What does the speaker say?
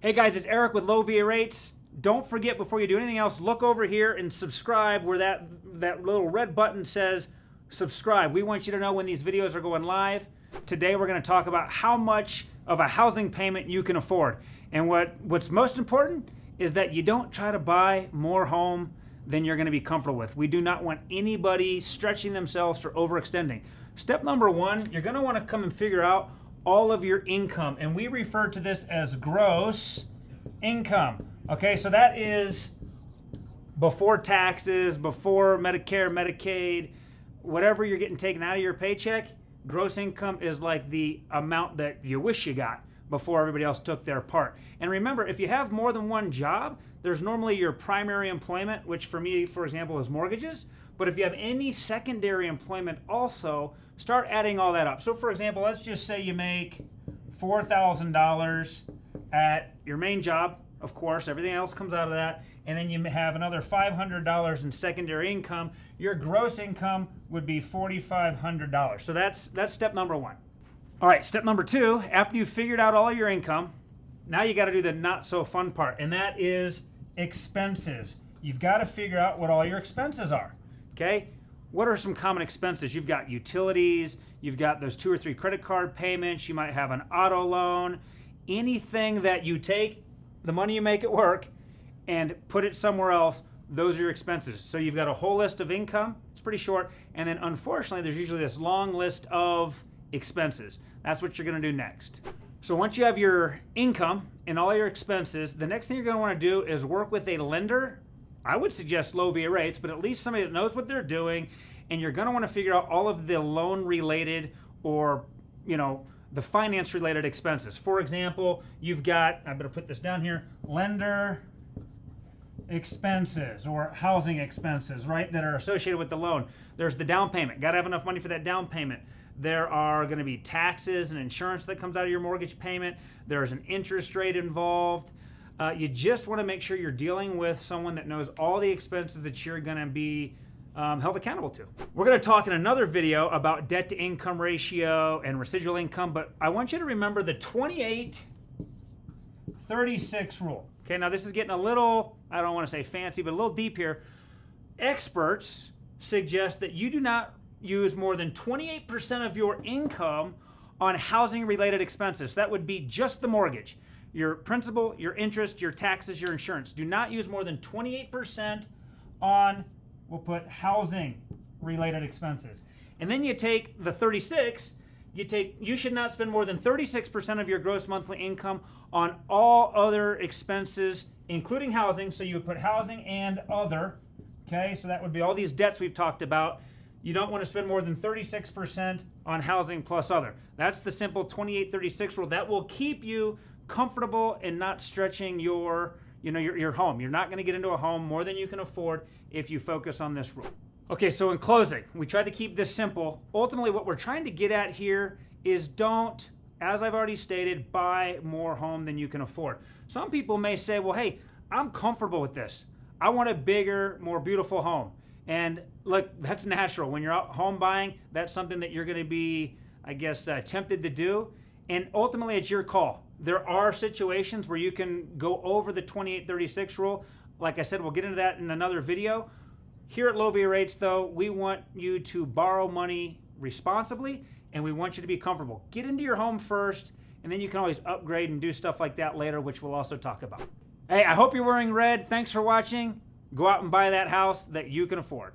Hey guys, it's Eric with Low VA Rates. Don't forget, before you do anything else, look over here and subscribe where that little red button says subscribe. We want you to know when these videos are going live. Today we're going to talk about how much of a housing payment you can afford. And what's most important is that you don't try to buy more home than you're going to be comfortable with. We do not want anybody stretching themselves or overextending. Step number one, you're going to want to come and figure out all of your income, and we refer to this as gross income. Okay, so that is before taxes, before Medicare, Medicaid, whatever you're getting taken out of your paycheck. Gross income is like the amount that you wish you got before everybody else took their part. And remember, if you have more than one job, there's normally your primary employment, which for me, for example, is mortgages. But if you have any secondary employment also, start adding all that up. So for example, let's just say you make $4,000 at your main job. Of course, everything else comes out of that. And then you have another $500 in secondary income. Your gross income would be $4,500. So that's step number one. All right, step number two, after you've figured out all of your income, now you got to do the not so fun part, and that is expenses. You've got to figure out what all your expenses are, okay? What are some common expenses? You've got utilities, you've got those 2 or 3 credit card payments, you might have an auto loan, anything that you take the money you make at work and put it somewhere else, those are your expenses. So you've got a whole list of income, it's pretty short, and then unfortunately there's usually this long list of expenses. That's what you're going to do next. So once you have your income and all your expenses, the next thing you're going to want to do is work with a lender. I would suggest Low VA Rates, but at least somebody that knows what they're doing, and you're going to want to figure out all of the loan related or, the finance related expenses. For example, you've got, I better put this down here, lender expenses or housing expenses, right, that are associated with the loan. There's the down payment. Got to have enough money for that down payment. There are going to be taxes and insurance that comes out of your mortgage payment. There's an interest rate involved. You just want to make sure you're dealing with someone that knows all the expenses that you're going to be held accountable to. We're going to talk in another video about debt to income ratio and residual income, but I want you to remember the 28-36 rule. Okay, now this is getting a little, I don't want to say fancy, but a little deep here. Experts suggest that you do not use more than 28% of your income on housing-related expenses. That would be just the mortgage. Your principal, your interest, your taxes, your insurance. Do not use more than 28% on, we'll put housing-related expenses. And then you take the 36, you should not spend more than 36% of your gross monthly income on all other expenses, including housing. So you would put housing and other, okay? So that would be all these debts we've talked about. You don't want to spend more than 36% on housing plus other. That's the simple 28-36 rule. That will keep you comfortable and not stretching your home. You're not going to get into a home more than you can afford if you focus on this rule. Okay, so in closing, we tried to keep this simple. Ultimately, what we're trying to get at here is don't, as I've already stated, buy more home than you can afford. Some people may say, well, hey, I'm comfortable with this. I want a bigger, more beautiful home. And look, that's natural. When you're out home buying, that's something that you're going to be, I guess, tempted to do. And ultimately, it's your call. There are situations where you can go over the 28-36 rule. Like I said, we'll get into that in another video. Here at Low VA Rates, though, we want you to borrow money responsibly, and we want you to be comfortable. Get into your home first, and then you can always upgrade and do stuff like that later, which we'll also talk about. Hey, I hope you're wearing red. Thanks for watching. Go out and buy that house that you can afford.